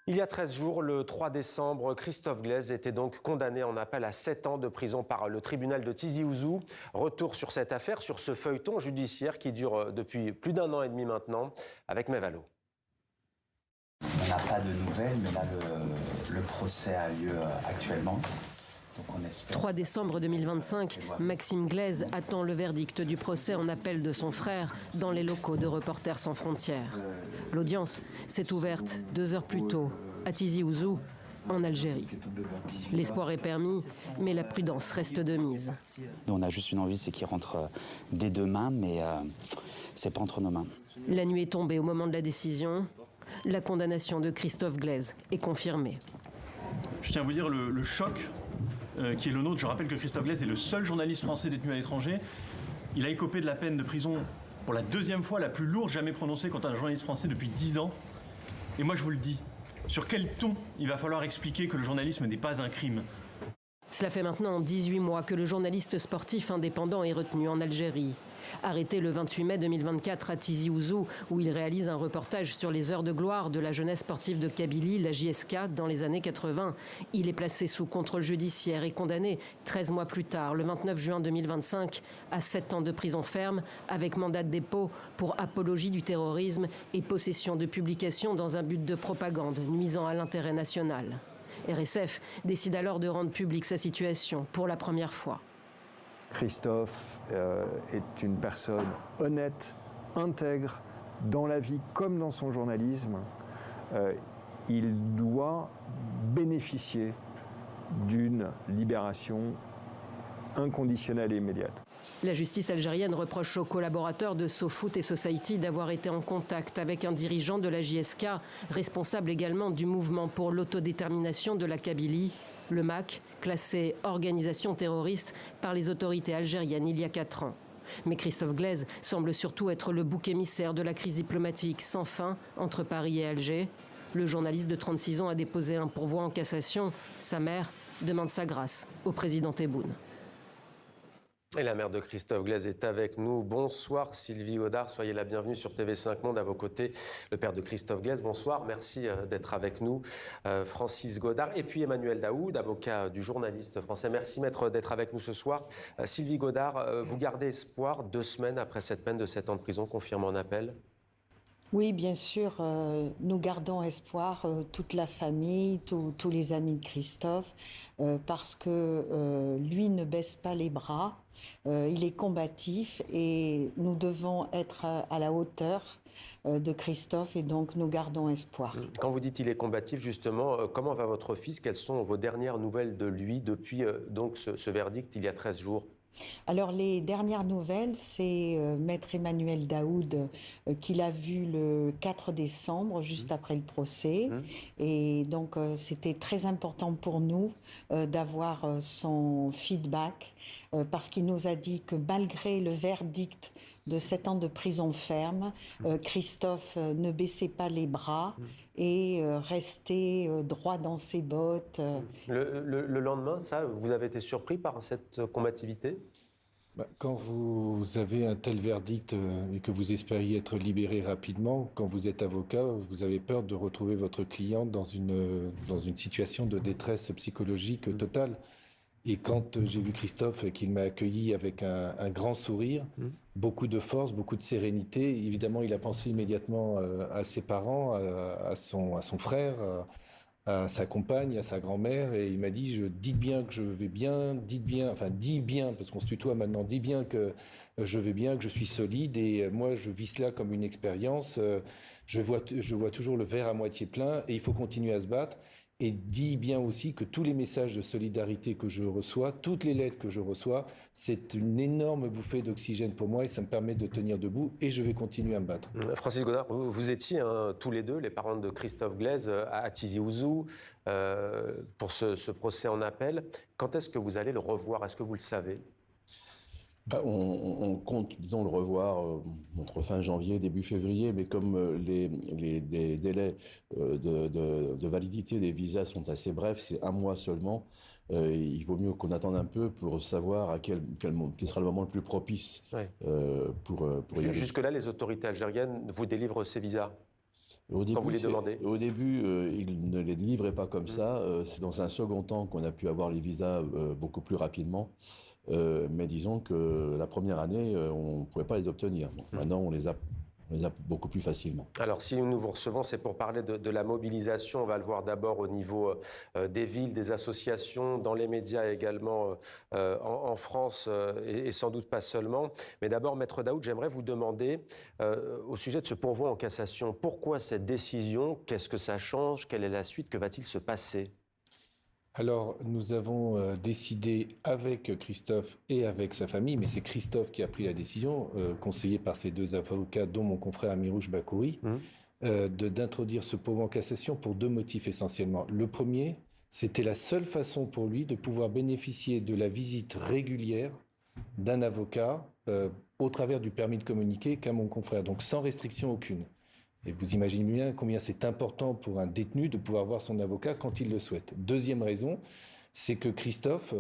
Il y a 13 jours, le 3 décembre, Christophe Glaise était donc condamné en appel à 7 ans de prison par le tribunal de Tizi Ouzou. Retour sur cette affaire, sur ce feuilleton judiciaire qui dure depuis plus d'1 an et demi maintenant, avec Mevalo. On n'a pas de nouvelles, mais là, le procès a lieu actuellement. Donc on espère... 3 décembre 2025, Maxime Glaise attend le verdict du procès en appel de son frère dans les locaux de Reporters sans frontières. L'audience s'est ouverte 2 heures plus tôt à Tizi Ouzou, en Algérie. L'espoir est permis, mais la prudence reste de mise. Nous, on a juste une envie, c'est qu'il rentre dès demain, mais c'est pas entre nos mains. La nuit est tombée au moment de la décision. La condamnation de Christophe Glaise est confirmée. Je tiens à vous dire le choc qui est le nôtre. Je rappelle que Christophe Glaise est le seul journaliste français détenu à l'étranger. Il a écopé de la peine de prison pour la 2e fois la plus lourde jamais prononcée contre un journaliste français depuis 10 ans. Et moi je vous le dis, sur quel ton il va falloir expliquer que le journalisme n'est pas un crime? Cela fait maintenant 18 mois que le journaliste sportif indépendant est retenu en Algérie. Arrêté le 28 mai 2024 à Tizi Ouzou, où il réalise un reportage sur les heures de gloire de la jeunesse sportive de Kabylie, la JSK, dans les années 80. Il est placé sous contrôle judiciaire et condamné 13 mois plus tard, le 29 juin 2025, à 7 ans de prison ferme, avec mandat de dépôt pour apologie du terrorisme et possession de publications dans un but de propagande nuisant à l'intérêt national. RSF décide alors de rendre publique sa situation pour la première fois. Christophe est une personne honnête, intègre, dans la vie comme dans son journalisme. Il doit bénéficier d'une libération inconditionnelle et immédiate. La justice algérienne reproche aux collaborateurs de SoFoot et Society d'avoir été en contact avec un dirigeant de la JSK, responsable également du mouvement pour l'autodétermination de la Kabylie, le MAC, classé organisation terroriste par les autorités algériennes il y a 4 ans. Mais Christophe Glaise semble surtout être le bouc émissaire de la crise diplomatique sans fin entre Paris et Alger. Le journaliste de 36 ans a déposé un pourvoi en cassation. Sa mère demande sa grâce au président Tebboune. Et la mère de Christophe Glaise est avec nous. Bonsoir Sylvie Godard, soyez la bienvenue sur TV5 Monde. À vos côtés, le père de Christophe Glaise. Bonsoir, merci d'être avec nous. Francis Godard et puis Emmanuel Daoud, avocat du journaliste français. Merci maître d'être avec nous ce soir. Sylvie Godard, vous gardez espoir 2 semaines après cette peine de 7 ans de prison confirmée en appel? Oui, bien sûr, nous gardons espoir, toute la famille, tous les amis de Christophe, parce que lui ne baisse pas les bras, il est combatif et nous devons être à la hauteur de Christophe et donc nous gardons espoir. Quand vous dites qu'il est combatif, justement, comment va votre fils? Quelles sont vos dernières nouvelles de lui depuis donc ce verdict il y a 13 jours? Alors les dernières nouvelles, c'est maître Emmanuel Daoud qui l'a vu le 4 décembre, juste après le procès. Et donc c'était très important pour nous d'avoir son feedback parce qu'il nous a dit que malgré le verdict de 7 ans de prison ferme, Christophe ne baissait pas les bras et restait droit dans ses bottes. Le lendemain, ça, vous avez été surpris par cette combativité? Quand vous avez un tel verdict et que vous espériez être libéré rapidement, quand vous êtes avocat, vous avez peur de retrouver votre client dans une situation de détresse psychologique totale. Et quand j'ai vu Christophe, qu'il m'a accueilli avec un grand sourire, beaucoup de force, beaucoup de sérénité, évidemment, il a pensé immédiatement à ses parents, à son frère, à sa compagne, à sa grand-mère, et il m'a dit dites bien que je vais bien, dis bien, parce qu'on se tutoie maintenant, dis bien que je vais bien, que je suis solide, et moi je vis cela comme une expérience, je vois toujours le verre à moitié plein, et il faut continuer à se battre. Et dis bien aussi que tous les messages de solidarité que je reçois, toutes les lettres que je reçois, c'est une énorme bouffée d'oxygène pour moi et ça me permet de tenir debout et je vais continuer à me battre. Francis Godard, vous étiez tous les deux, les parents de Christophe Glaise, à Tizi Ouzou pour ce procès en appel. Quand est-ce que vous allez le revoir? Est-ce que vous le savez? On compte, disons, le revoir entre fin janvier et début février, mais comme les délais de validité des visas sont assez brefs, c'est 1 mois seulement, il vaut mieux qu'on attende un peu pour savoir à quel sera le moment le plus propice pour y aller. Jusque-là, les autorités algériennes vous délivrent ces visas? quand vous les demandez? Au début, il ne les livrait pas comme ça. C'est dans un second temps qu'on a pu avoir les visas beaucoup plus rapidement. Mais disons que la première année, on ne pouvait pas les obtenir. Donc, maintenant, on les a beaucoup plus facilement. Alors, si nous vous recevons, c'est pour parler de la mobilisation. On va le voir d'abord au niveau des villes, des associations, dans les médias également en France et sans doute pas seulement. Mais d'abord, Maître Daoud, j'aimerais vous demander au sujet de ce pourvoi en cassation, pourquoi cette décision? Qu'est-ce que ça change? Quelle est la suite? Que va-t-il se passer? Alors, nous avons décidé avec Christophe et avec sa famille, mais c'est Christophe qui a pris la décision, conseillé par ses deux avocats, dont mon confrère Amirouche Bakouri, d'introduire ce pourvoi en cassation pour deux motifs essentiellement. Le premier, c'était la seule façon pour lui de pouvoir bénéficier de la visite régulière d'un avocat au travers du permis de communiquer qu'a mon confrère, donc sans restriction aucune. Et vous imaginez bien combien c'est important pour un détenu de pouvoir voir son avocat quand il le souhaite. Deuxième raison, c'est que Christophe,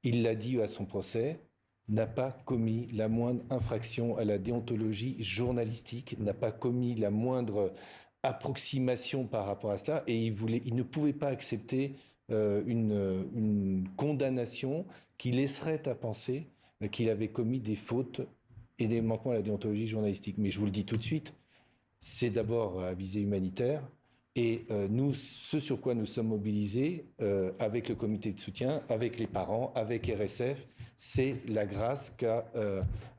il l'a dit à son procès, n'a pas commis la moindre infraction à la déontologie journalistique, n'a pas commis la moindre approximation par rapport à cela, et il ne pouvait pas accepter une condamnation qui laisserait à penser qu'il avait commis des fautes et des manquements à la déontologie journalistique. Mais je vous le dis tout de suite, c'est d'abord à visée humanitaire et nous, ce sur quoi nous sommes mobilisés avec le comité de soutien, avec les parents, avec RSF, c'est la grâce qu'a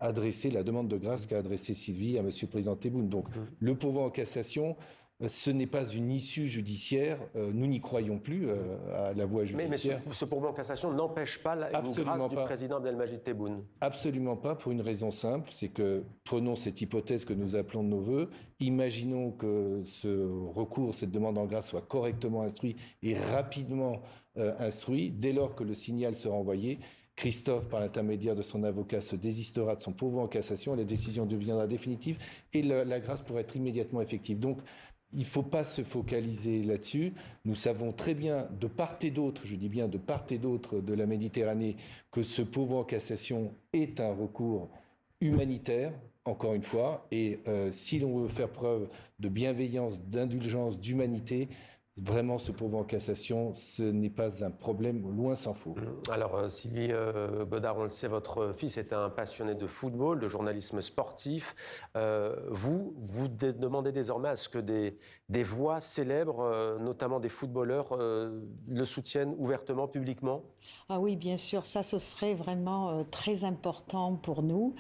adressée, la demande de grâce qu'a adressée Sylvie à M. le Président Tebboune. Donc le pourvoi en cassation, ce n'est pas une issue judiciaire, nous n'y croyons plus à la voie judiciaire. Mais ce pourvoi en cassation n'empêche pas une grâce du président Abdelmajid Tebboune. Absolument pas, pour une raison simple, c'est que, prenons cette hypothèse que nous appelons de nos voeux, imaginons que ce recours, cette demande en grâce soit correctement instruit et rapidement instruit, dès lors que le signal sera envoyé, Christophe, par l'intermédiaire de son avocat, se désistera de son pourvoi en cassation, la décision deviendra définitive et la grâce pourra être immédiatement effective. Donc, il ne faut pas se focaliser là-dessus. Nous savons très bien, de part et d'autre, je dis bien de part et d'autre de la Méditerranée, que ce pourvoi en cassation est un recours humanitaire, encore une fois, et si l'on veut faire preuve de bienveillance, d'indulgence, d'humanité, vraiment, ce pourvoi en cassation, ce n'est pas un problème, loin s'en faut. Alors, Sylvie Godard, on le sait, votre fils était un passionné de football, de journalisme sportif. Vous demandez désormais à ce que des voix célèbres, notamment des footballeurs, le soutiennent ouvertement, publiquement? Ah oui, bien sûr, ça ce serait vraiment très important pour nous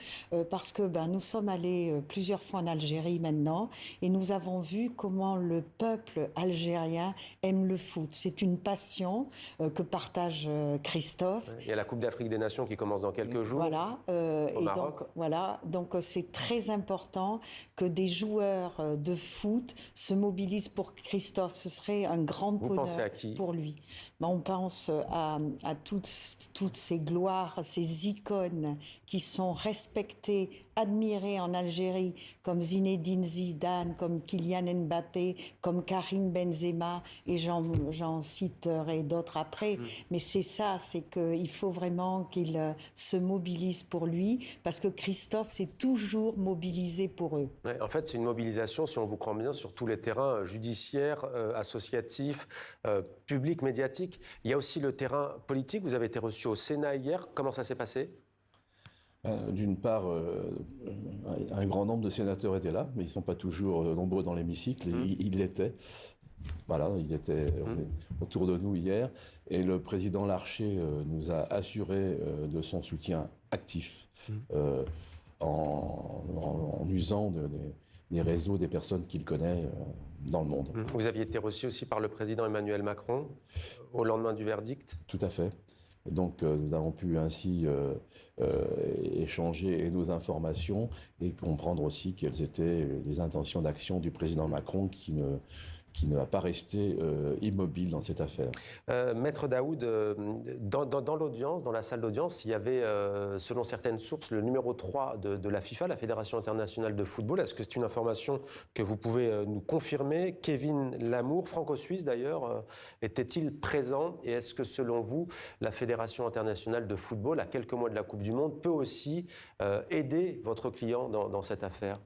parce que nous sommes allés plusieurs fois en Algérie maintenant et nous avons vu comment le peuple algérien aime le foot. C'est une passion que partage Christophe. Il y a la Coupe d'Afrique des Nations qui commence dans quelques jours. Voilà, au Maroc. Donc c'est très important que des joueurs de foot se mobilisent pour Christophe. Ce serait un grand bonheur. Vous pensez à qui? Pour lui. On pense à toutes ces gloires, ces icônes qui sont respectées, admirées en Algérie, comme Zinedine Zidane, comme Kylian Mbappé, comme Karim Benzema, et j'en citerai d'autres après. Mais c'est ça, c'est qu'il faut vraiment qu'il se mobilise pour lui, parce que Christophe s'est toujours mobilisé pour eux. Ouais, en fait, c'est une mobilisation, si on vous croit bien, sur tous les terrains judiciaires, associatifs, publics, médiatiques. Il y a aussi le terrain politique. Vous avez été reçu au Sénat hier. Comment ça s'est passé? D'une part, un grand nombre de sénateurs étaient là, mais ils ne sont pas toujours nombreux dans l'hémicycle. Ils l'étaient. Voilà, ils étaient autour de nous hier. Et le président Larcher nous a assuré de son soutien actif en usant des réseaux des personnes qu'il connaît dans le monde. Vous aviez été reçu aussi par le président Emmanuel Macron au lendemain du verdict? Tout à fait. Donc nous avons pu ainsi échanger nos informations et comprendre aussi quelles étaient les intentions d'action du président Macron qui ne va pas rester immobile dans cette affaire. Maître Daoud, dans l'audience, dans la salle d'audience, il y avait, selon certaines sources, le numéro 3 de la FIFA, la Fédération internationale de football. Est-ce que c'est une information que vous pouvez nous confirmer? Kevin Lamour, franco-suisse d'ailleurs, était-il présent? Et est-ce que, selon vous, la Fédération internationale de football, à quelques mois de la Coupe du Monde, peut aussi aider votre client dans cette affaire?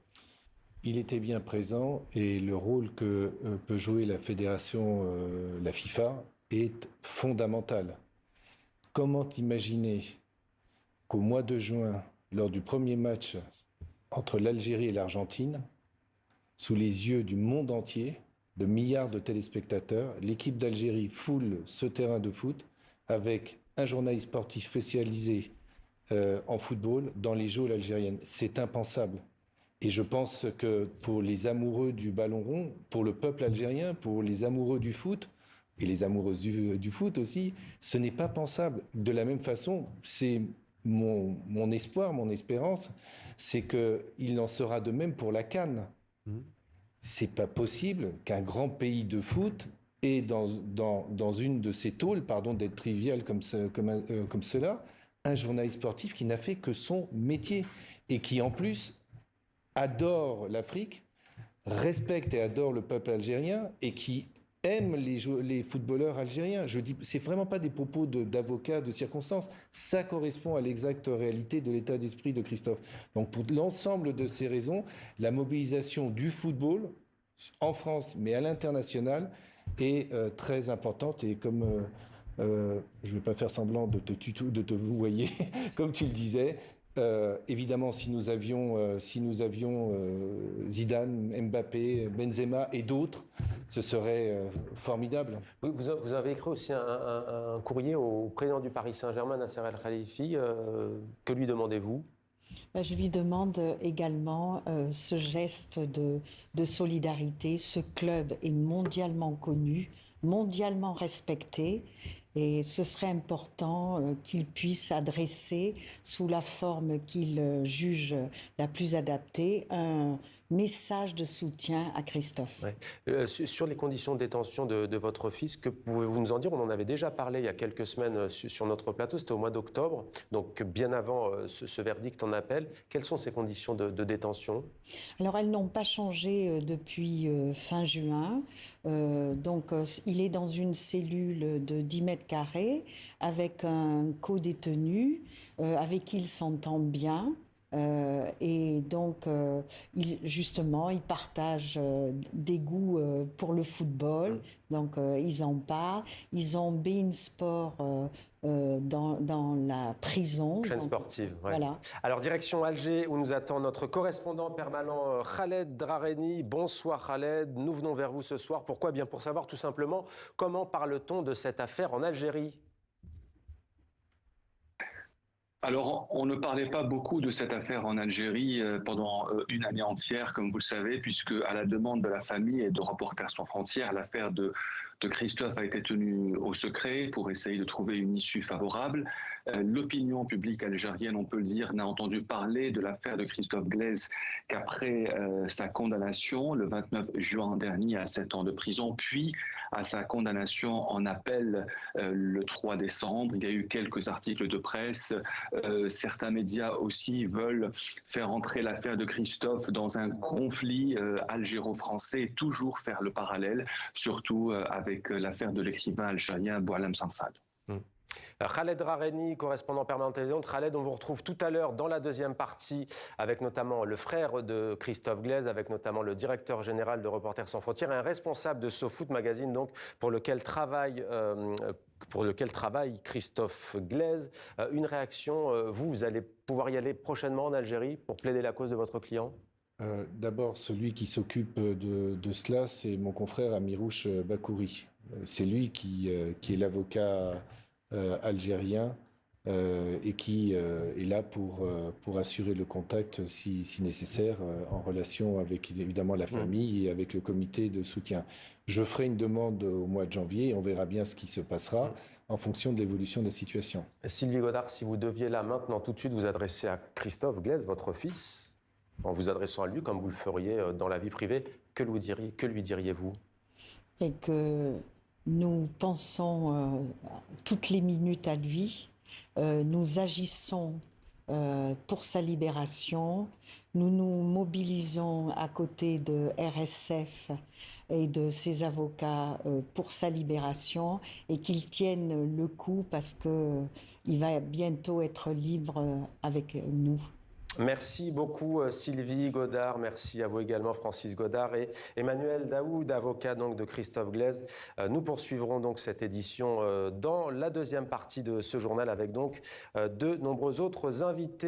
Il était bien présent et le rôle que peut jouer la fédération, la FIFA, est fondamental. Comment imaginer qu'au mois de juin, lors du premier match entre l'Algérie et l'Argentine, sous les yeux du monde entier, de milliards de téléspectateurs, l'équipe d'Algérie foule ce terrain de foot avec un journaliste sportif spécialisé en football dans les geôles algériennes. C'est impensable. Et je pense que pour les amoureux du ballon rond, pour le peuple algérien, pour les amoureux du foot, et les amoureuses du foot aussi, ce n'est pas pensable. De la même façon, c'est mon espoir, mon espérance, c'est qu'il en sera de même pour la CAN. C'est pas possible qu'un grand pays de foot ait dans une de ses tôles, pardon d'être trivial comme cela, un journaliste sportif qui n'a fait que son métier et qui en plus adore l'Afrique, respecte et adore le peuple algérien et qui aime les footballeurs algériens. Je dis, c'est vraiment pas des propos d'avocat de circonstance. Ça correspond à l'exacte réalité de l'état d'esprit de Christophe. Donc pour l'ensemble de ces raisons, la mobilisation du football en France, mais à l'international, est très importante. Et comme je ne vais pas faire semblant de te vouvoyer, comme tu le disais. Évidemment, si nous avions Zidane, Mbappé, Benzema et d'autres, ce serait formidable. Vous avez écrit aussi un courrier au président du Paris Saint-Germain, Nasser El Khelaifi. Que lui demandez-vous ? Je lui demande également ce geste de solidarité. Ce club est mondialement connu, mondialement respecté. Et ce serait important qu'il puisse adresser, sous la forme qu'il juge la plus adaptée, un message de soutien à Christophe. Ouais. Sur les conditions de détention de votre fils, que pouvez-vous nous en dire ? On en avait déjà parlé il y a quelques semaines sur notre plateau, c'était au mois d'octobre, donc bien avant ce verdict en appel. Quelles sont ces conditions de détention ? Alors elles n'ont pas changé depuis fin juin. Il est dans une cellule de 10 mètres carrés avec un co-détenu avec qui il s'entend bien. Il partage des goûts pour le football, donc ils en parlent. Ils ont beIN Sport dans la prison. Chaîne sportive, ouais. Voilà. Alors direction Alger, où nous attend notre correspondant permanent Khaled Drareni. Bonsoir Khaled, nous venons vers vous ce soir. Pourquoi ? Bien pour savoir tout simplement comment parle-t-on de cette affaire en Algérie ? Alors, on ne parlait pas beaucoup de cette affaire en Algérie pendant une année entière, comme vous le savez, puisque à la demande de la famille et de Reporters sans frontières, l'affaire de Christophe a été tenue au secret pour essayer de trouver une issue favorable. L'opinion publique algérienne, on peut le dire, n'a entendu parler de l'affaire de Christophe Glaise qu'après sa condamnation le 29 juin dernier à 7 ans de prison, puis à sa condamnation en appel le 3 décembre. Il y a eu quelques articles de presse. Certains médias aussi veulent faire entrer l'affaire de Christophe dans un conflit algéro-français et toujours faire le parallèle, surtout avec l'affaire de l'écrivain algérien Boualem Sansal. Khaled Drareni, correspondant permanent télévision. Khaled, on vous retrouve tout à l'heure dans la deuxième partie avec notamment le frère de Christophe Glaise, avec notamment le directeur général de Reporters sans frontières et un responsable de SoFoot Magazine, donc, pour lequel travaille Christophe Glaise. Une réaction, vous allez pouvoir y aller prochainement en Algérie pour plaider la cause de votre client ? D'abord, celui qui s'occupe de cela, c'est mon confrère Amirouche Bakouri. C'est lui qui est l'avocat algérien et qui est là pour assurer le contact si nécessaire en relation avec évidemment la famille et avec le comité de soutien. Je ferai une demande au mois de janvier et on verra bien ce qui se passera en fonction de l'évolution de la situation. Sylvie Godard, si vous deviez là maintenant tout de suite vous adresser à Christophe Glaise, votre fils, en vous adressant à lui comme vous le feriez dans la vie privée, que lui diriez-vous ? Et que nous pensons toutes les minutes à lui, nous agissons pour sa libération, nous nous mobilisons à côté de RSF et de ses avocats pour sa libération et qu'il tienne le coup parce qu'il va bientôt être libre avec nous. Merci beaucoup Sylvie Godard, merci à vous également Francis Godard et Emmanuel Daoud, avocat donc de Christophe Glaise. Nous poursuivrons donc cette édition dans la deuxième partie de ce journal avec donc de nombreux autres invités.